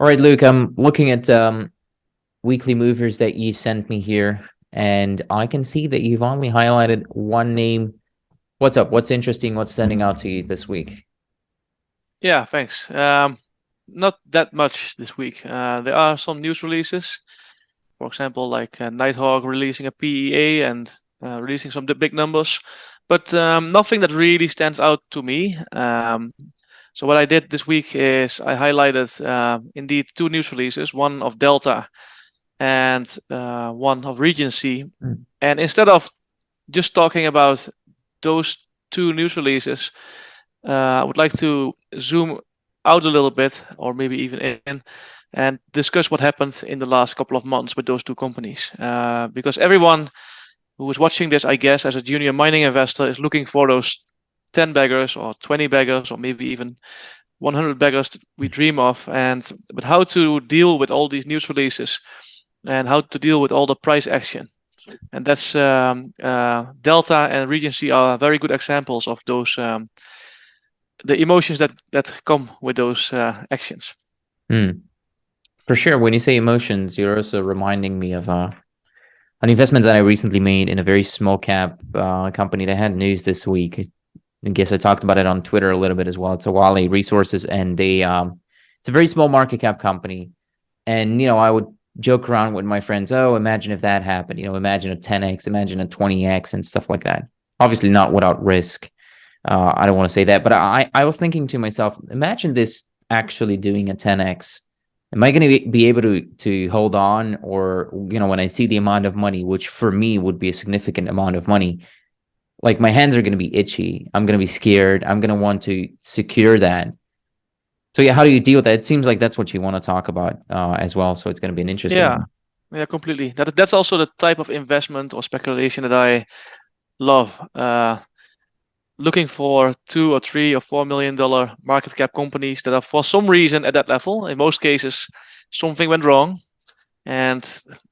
All right, Luke, I'm looking at weekly movers that you sent me here, and I can see that you've only highlighted one name. What's up? What's interesting? What's standing out to you this week? Yeah, thanks. Not that much this week. There are some news releases, for example, like Nighthawk releasing a PEA and releasing some big numbers, but nothing that really stands out to me. So what I did this week is I highlighted indeed two news releases, one of Delta and one of Regency. Mm. And instead of just talking about those two news releases, I would like to zoom out a little bit, or maybe even in, and discuss what happened in the last couple of months with those two companies. Because everyone who is watching this, I guess, as a junior mining investor, is looking for those 10 baggers or 20 baggers or maybe even 100 baggers we dream of. But how to deal with all these news releases and how to deal with all the price action. And that's Delta and Regency are very good examples of those the emotions that come with those actions. Hmm. For sure. When you say emotions, you're also reminding me of an investment that I recently made in a very small cap company that had news this week. I guess I talked about it on Twitter a little bit as well. It's a Wale Resources, and it's a very small market cap company. And I would joke around with my friends. Oh, imagine if that happened. Imagine a 10x, imagine a 20x, and stuff like that. Obviously, not without risk. I don't want to say that, but I was thinking to myself, imagine this actually doing a 10x. Am I going to be able to hold on, or when I see the amount of money, which for me would be a significant amount of money, like my hands are going to be itchy. I'm going to be scared. I'm going to want to secure that. So yeah, how do you deal with that? It seems like that's what you want to talk about as well. So it's going to be an interesting Yeah, one. yeah, completely. That's also the type of investment or speculation that I love. Looking for $2 or $3 or $4 million market cap companies that are for some reason at that level. In most cases, something went wrong, and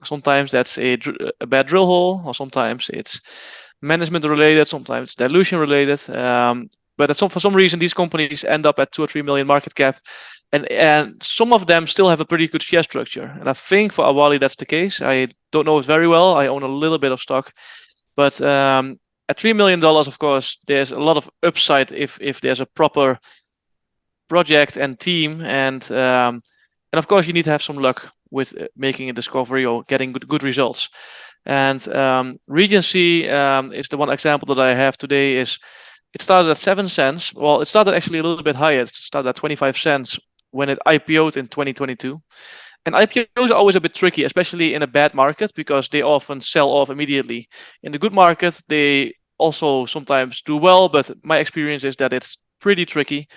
sometimes that's a bad drill hole, or sometimes it's management related, sometimes it's dilution related. But for some reason, these companies end up at 2 or 3 million market cap, and some of them still have a pretty good share structure. And I think for Awali that's the case. I don't know it very well. I own a little bit of stock, but at $3 million, of course, there's a lot of upside if there's a proper project and team, and of course you need to have some luck with making a discovery or getting good results. And Regency is the one example that I have today. Is it started at 7 cents? Well, it started actually a little bit higher. It started at 25 cents when it IPO'd in 2022. And IPOs are always a bit tricky, especially in a bad market, because they often sell off immediately. In the good market, they also sometimes do well, but my experience is that it's pretty tricky.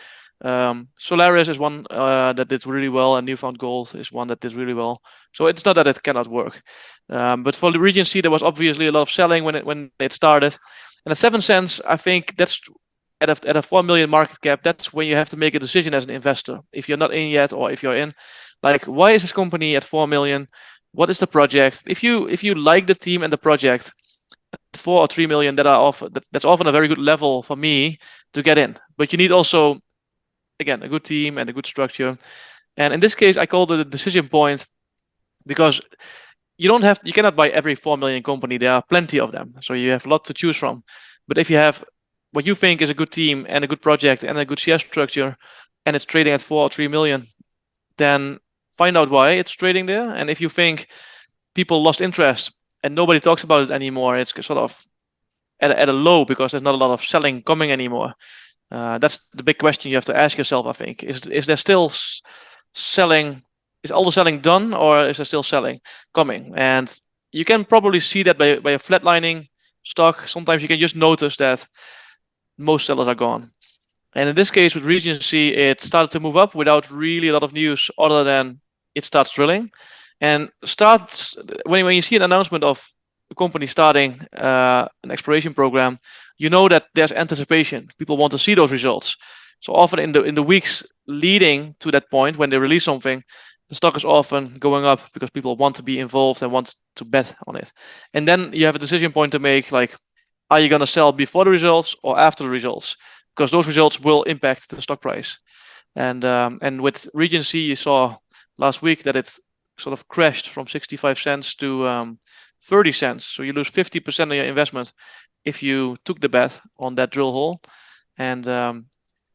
Solaris is one that did really well, and Newfound Gold is one that did really well. So it's not that it cannot work. But for the Regency, there was obviously a lot of selling when it started. And at 7 cents, I think that's at a 4 million market cap. That's when you have to make a decision as an investor. If you're not in yet, or if you're in, like, why is this company at 4 million? What is the project? If you like the team and the project, 4 or 3 million that's often a very good level for me to get in. But you need also, again, a good team and a good structure. And in this case, I call it a decision point, because you cannot buy every 4 million company. There are plenty of them, so you have a lot to choose from. But if you have what you think is a good team and a good project and a good share structure, and it's trading at 4 or 3 million, then find out why it's trading there. And if you think people lost interest and nobody talks about it anymore, it's sort of at a low because there's not a lot of selling coming anymore. That's the big question you have to ask yourself, I think. Is there still selling? Is all the selling done, or is there still selling coming? And you can probably see that by a flatlining stock. Sometimes you can just notice that most sellers are gone. And in this case, with Regency, it started to move up without really a lot of news other than it starts drilling. And starts when you see an announcement of a company starting an exploration program, you know that there's anticipation. People want to see those results. So often in the weeks leading to that point, when they release something, the stock is often going up because people want to be involved and want to bet on it. And then you have a decision point to make, like, are you going to sell before the results or after the results? Because those results will impact the stock price. And with Regency, you saw last week that it sort of crashed from 65 cents to 30 cents. So you lose 50% of your investment if you took the bet on that drill hole. And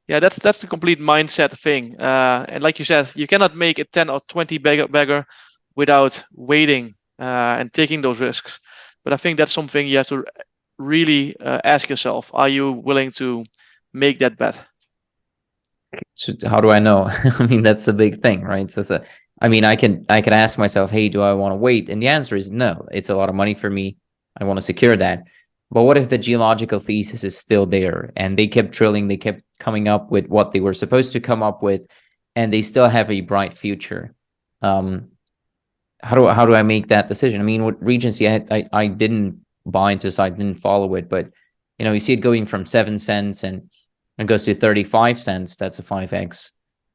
yeah, that's the complete mindset thing. And like you said, you cannot make a 10 or 20 bagger without waiting and taking those risks. But I think that's something you have to really ask yourself: are you willing to make that bet? So how do I know? I mean, that's the big thing, right? So I mean, I can ask myself, hey, do I want to wait? And the answer is no. It's a lot of money for me. I want to secure that. But what if the geological thesis is still there and they kept drilling, they kept coming up with what they were supposed to come up with, and they still have a bright future? Um, how do I make that decision? I mean, with Regency, I didn't buy into, so I didn't follow it, but you see it going from 7 cents and it goes to 35 cents. That's a 5x.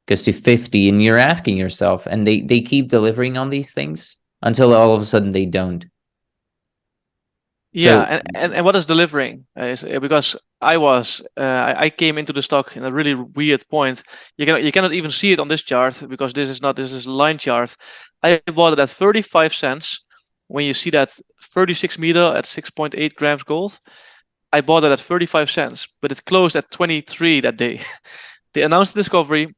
Goes to 50, and you're asking yourself, and they keep delivering on these things until all of a sudden they don't. Yeah, So and what is delivering is because I came into the stock in a really weird point. You cannot even see it on this chart because this is a line chart. I bought it at 35 cents. When you see that 36 meter at 6.8 grams gold, I bought it at 35 cents, but it closed at 23 that day. They announced the discovery.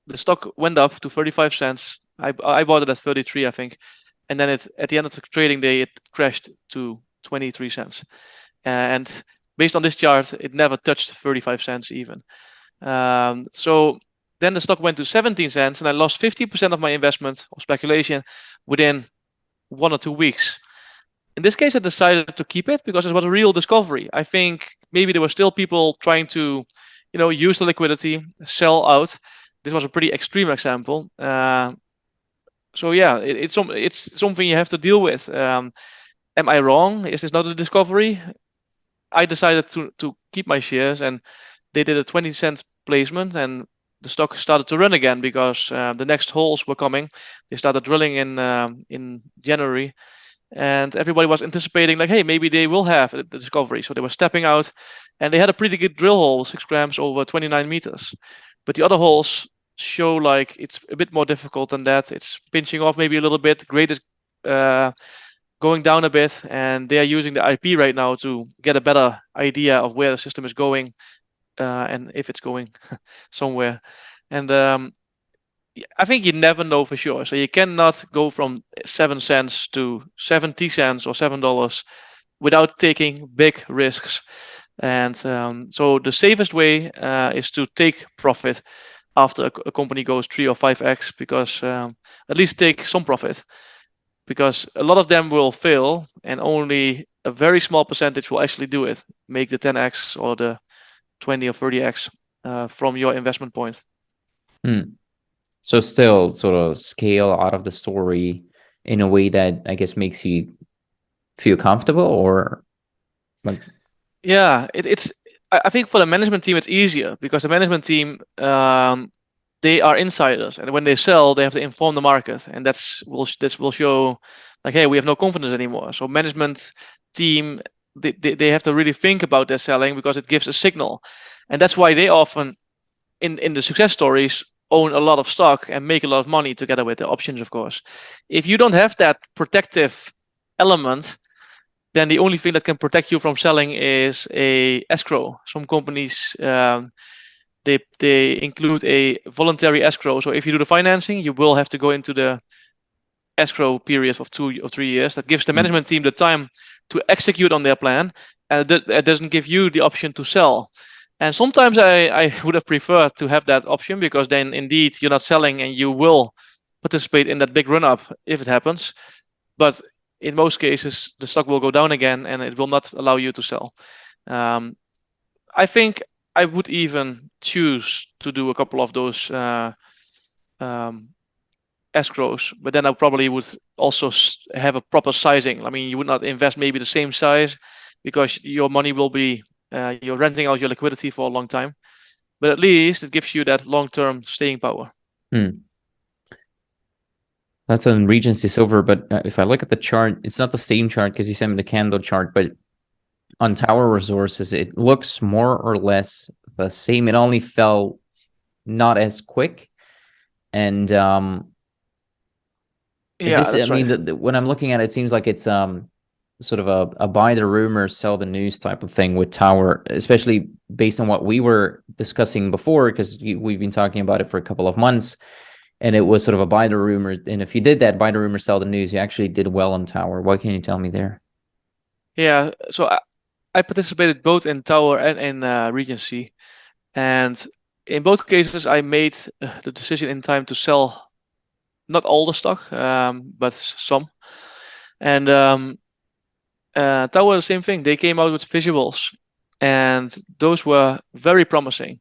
The stock went up to 35 cents. I bought it at 33, I think, and then at the end of the trading day it crashed to 23 cents. And based on this chart, it never touched 35 cents even. So then the stock went to 17 cents, and I lost 50% of my investment or speculation within 1 or 2 weeks. In this case, I decided to keep it because it was a real discovery. I think maybe there were still people trying to, use the liquidity, sell out. This was a pretty extreme example. So yeah, it's something you have to deal with. Am I wrong? Is this not a discovery? I decided to keep my shares, and they did a 20 cent placement, and the stock started to run again because the next holes were coming. They started drilling in January, and everybody was anticipating like, hey, maybe they will have the discovery. So they were stepping out, and they had a pretty good drill hole, 6 grams over 29 meters. But the other holes show like it's a bit more difficult than that. It's pinching off maybe a little bit. Grade is uh, going down a bit, and they are using the IP right now to get a better idea of where the system is going and if it's going somewhere. And I think you never know for sure. So you cannot go from 7 cents to 70 cents or $7 without taking big risks. And so the safest way is to take profit after a company goes 3 or 5x, because at least take some profit, because a lot of them will fail and only a very small percentage will actually do it, make the 10x or the 20 or 30x from your investment point. so still sort of scale out of the story in a way that I guess makes you feel comfortable, or like. Yeah, it's. I think for the management team it's easier because the management team they are insiders, and when they sell, they have to inform the market, and this will show like, hey, we have no confidence anymore. So management team, they have to really think about their selling because it gives a signal, and that's why they often in the success stories own a lot of stock and make a lot of money together with the options, of course. If you don't have that protective element, then the only thing that can protect you from selling is a escrow. Some companies they include a voluntary escrow. So if you do the financing, you will have to go into the escrow period of 2 or 3 years. That gives the management team the time to execute on their plan, and that doesn't give you the option to sell. And sometimes I would have preferred to have that option, because then indeed you're not selling and you will participate in that big run up if it happens. But in most cases, the stock will go down again and it will not allow you to sell. I think I would even choose to do a couple of those um, escrows, but then I probably would also have a proper sizing. I mean, you would not invest maybe the same size because your money will be you're renting out your liquidity for a long time, but at least it gives you that long-term staying power. That's on Regency Silver, but if I look at the chart, it's not the same chart because you sent me the candle chart, but on Tower Resources, it looks more or less the same. It only fell not as quick. And Yeah, I that's mean, right. when I'm looking at it, it seems like it's sort of a buy the rumor, sell the news type of thing with Tower, especially based on what we were discussing before, because we've been talking about it for a couple of months, and it was sort of a buy the rumor. And if you did that, buy the rumor, sell the news, you actually did well on Tower. What can you tell me there? Yeah, so I participated both in Tower and in Regency, and in both cases I made the decision in time to sell not all the stock, but some. And Tower, the same thing. They came out with visuals, and those were very promising.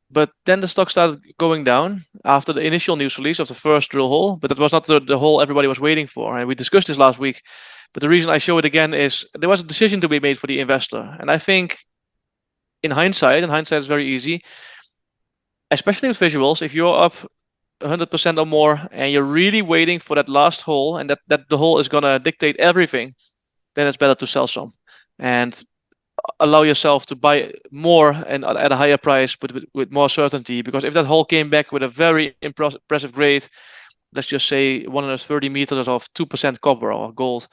But then the stock started going down after the initial news release of the first drill hole, but that was not the hole everybody was waiting for. And we discussed this last week. But the reason I show it again is there was a decision to be made for the investor. And I think in hindsight, and hindsight is very easy, especially with visuals, if you're up 100% or more and you're really waiting for that last hole and that the hole is going to dictate everything, then it's better to sell some and allow yourself to buy more and at a higher price, but with more certainty. Because if that hole came back with a very impressive grade, let's just say 130 meters of 2% copper or gold,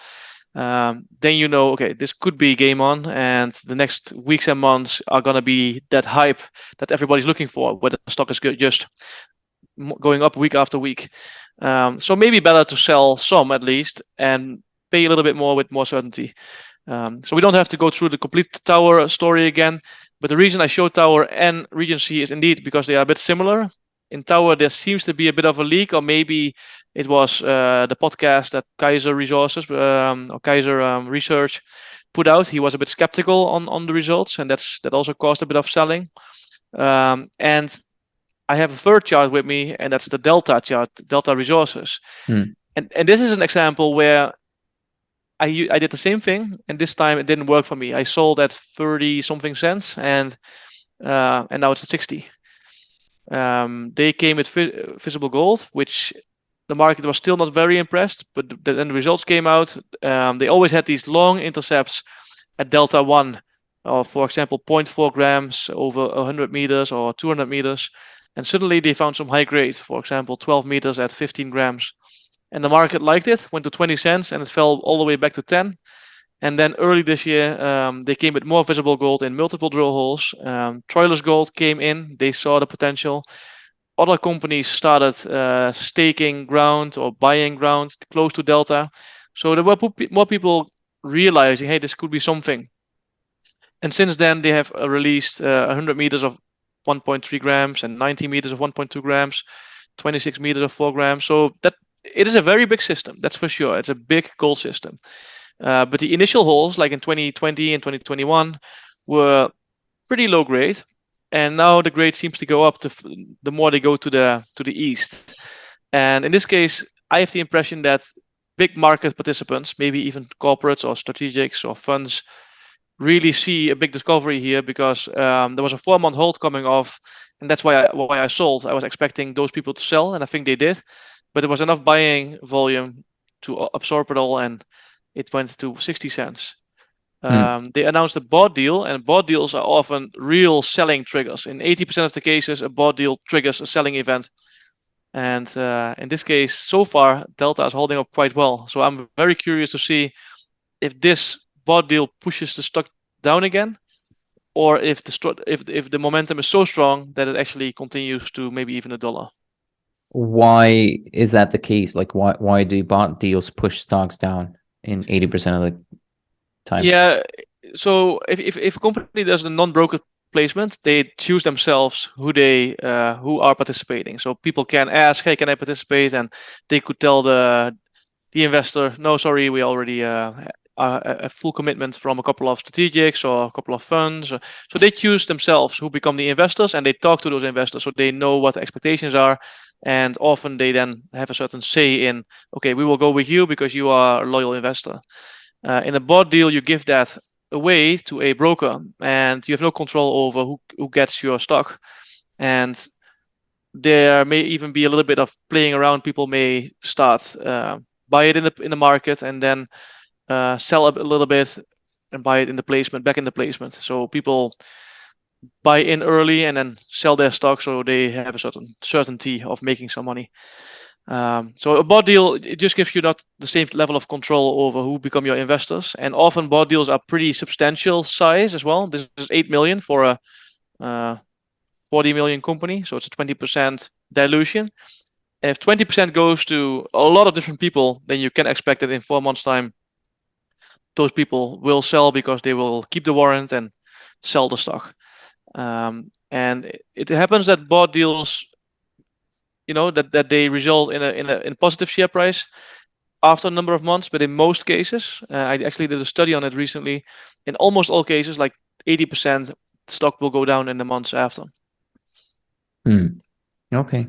then you know, okay, this could be game on, and the next weeks and months are gonna be that hype that everybody's looking for, where the stock is just going up week after week. So maybe better to sell some at least and pay a little bit more with more certainty. So we don't have to go through the complete Tower story again, but the reason I show Tower and Regency is indeed because they are a bit similar. In Tower, there seems to be a bit of a leak, or maybe it was the podcast that Kaiser Resources or Kaiser Research put out. He was a bit skeptical on the results, and that also caused a bit of selling. And I have a third chart with me, and that's the Delta chart, Delta Resources. Hmm. And this is an example where I did the same thing, and this time it didn't work for me. I sold at 30 something cents, and now it's at 60. They came with visible gold, which the market was still not very impressed, but then the results came out. They always had these long intercepts at delta 1, or for example, 0.4 grams over 100 meters or 200 meters. And suddenly they found some high grade, for example, 12 meters at 15 grams. And the market liked it, went to 20 cents, and it fell all the way back to 10. And then early this year, they came with more visible gold in multiple drill holes. Troilus Gold came in, they saw the potential. Other companies started staking ground or buying ground close to Delta. So there were more people realizing, hey, this could be something. And since then, they have released 100 meters of 1.3 grams and 90 meters of 1.2 grams, 26 meters of 4 grams. So that it is a very big system, that's for sure. It's a big gold system. But the initial holes, like in 2020 and 2021, were pretty low grade, and now the grade seems to go up the more they go to the east. And in this case, I have the impression that big market participants, maybe even corporates or strategics or funds, really see a big discovery here because there was a 4-month hold coming off, and that's why I sold. I was expecting those people to sell, and I think they did, but there was enough buying volume to absorb it all, and it went to 60 cents. Hmm. They announced a bought deal, and bought deals are often real selling triggers. In 80% of the cases, a bought deal triggers a selling event. And in this case, so far, Delta is holding up quite well. So I'm very curious to see if this bought deal pushes the stock down again, or if the momentum is so strong that it actually continues to maybe even a dollar. Why is that the case? Like, why do bot deals push stocks down in 80% of the times? Yeah, so if a company does a non-broker placement, they choose themselves who are participating. So people can ask, "Hey, can I participate?" And they could tell the investor, "No, sorry, we already are a full commitment from a couple of strategics or a couple of funds." So they choose themselves who become the investors, and they talk to those investors so they know what the expectations are. And often they then have a certain say in, okay, we will go with you because you are a loyal investor. In a bought deal, you give that away to a broker, and you have no control over who gets your stock. And there may even be a little bit of playing around. People may start buy it in the market and then sell a little bit and buy it in the placement, back in the placement. So people buy in early and then sell their stock, so they have a certain certainty of making some money. So a bought deal, it just gives you not the same level of control over who become your investors. And often bought deals are pretty substantial size as well. This is 8 million for a 40 million company, so it's a 20% dilution. And if 20% goes to a lot of different people, then you can expect that in 4 months' time, those people will sell because they will keep the warrant and sell the stock. And it happens that bought deals, that they result in a positive share price after a number of months, but in most cases, I actually did a study on it recently. In almost all cases, like 80%, stock will go down in the months after. Okay.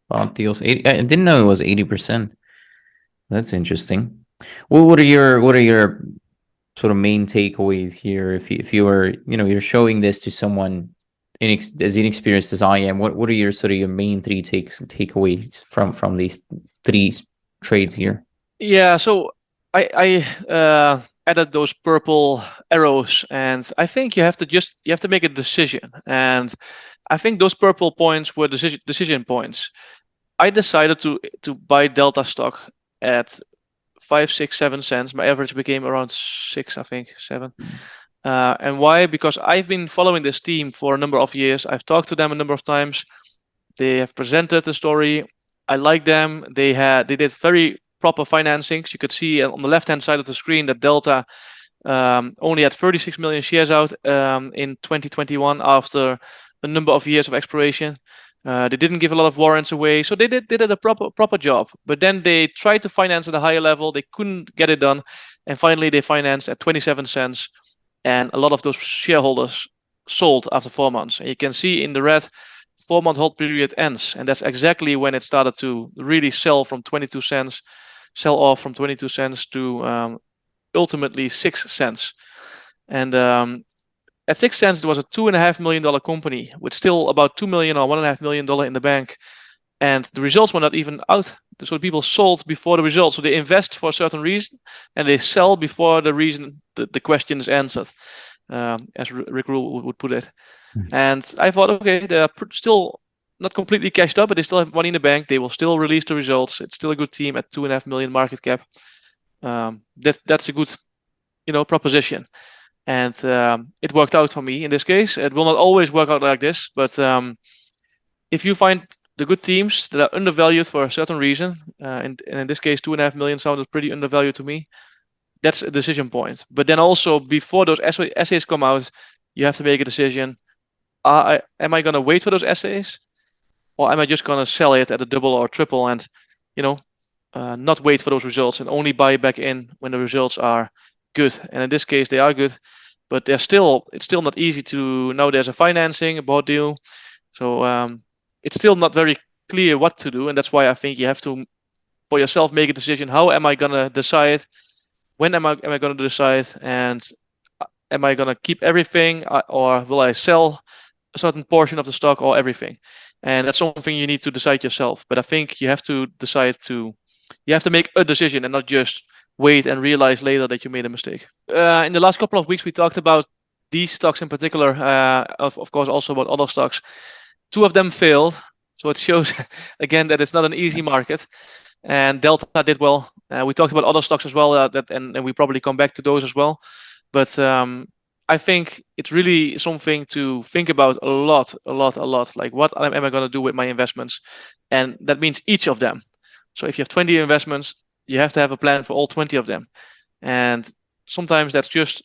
Bond deals. I didn't know it was 80%. That's interesting. Well, what are your sort of main takeaways here? If you were, you're showing this to someone as inexperienced as I am, what are your main three takeaways from these three trades here? Yeah, so I added those purple arrows, and I think you have to make a decision. And I think those purple points were decision points. I decided to buy Delta stock at 5, 6, 7 cents. My average became around 6, I think, 7. And why? Because I've been following this team for a number of years. I've talked to them a number of times. They have presented the story. I like them. They did very proper financings. You could see on the left hand side of the screen that Delta only had 36 million shares out in 2021 after a number of years of exploration. They didn't give a lot of warrants away, so they did a proper job. But then they tried to finance at a higher level. They couldn't get it done, and finally they financed at 27 cents, and a lot of those shareholders sold after 4 months. And you can see in the red, 4 month hold period ends, and that's exactly when it started to really sell off from 22 cents to ultimately 6 cents. And at 6 cents, there was a $2.5 million company with still about 2 million or $1.5 million in the bank, and the results were not even out. So people sold before the results. So they invest for a certain reason, and they sell before the question is answered, as Rick Rule would put it. And I thought, okay, they're still not completely cashed up, but they still have money in the bank. They will still release the results. It's still a good team at 2.5 million market cap. That's a good, proposition, and it worked out for me in this case. It will not always work out like this, but if you find the good teams that are undervalued for a certain reason, and in this case, 2.5 million sounded pretty undervalued to me. That's a decision point. But then also before those essays come out, you have to make a decision. Am I going to wait for those essays, or am I just going to sell it at a double or triple and, not wait for those results and only buy back in when the results are good? And in this case, they are good, but it's still not easy to. Now there's a financing, a bought deal, so it's still not very clear what to do, and that's why I think you have to, for yourself, make a decision. How am I going to decide? When am I going to decide? And am I going to keep everything, or will I sell a certain portion of the stock or everything? And that's something you need to decide yourself. But I think you have to make a decision and not just wait and realize later that you made a mistake. In the last couple of weeks, we talked about these stocks in particular, of course, also about other stocks. 2 of them failed. So it shows again that it's not an easy market. And Delta did well. We talked about other stocks as well, and we probably come back to those as well. But I think it's really something to think about a lot. Like, what am I going to do with my investments? And that means each of them. So if you have 20 investments, you have to have a plan for all 20 of them. And sometimes that's just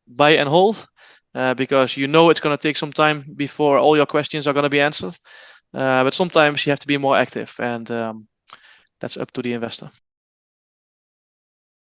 buy and hold, because it's going to take some time before all your questions are going to be answered. But sometimes you have to be more active, and that's up to the investor.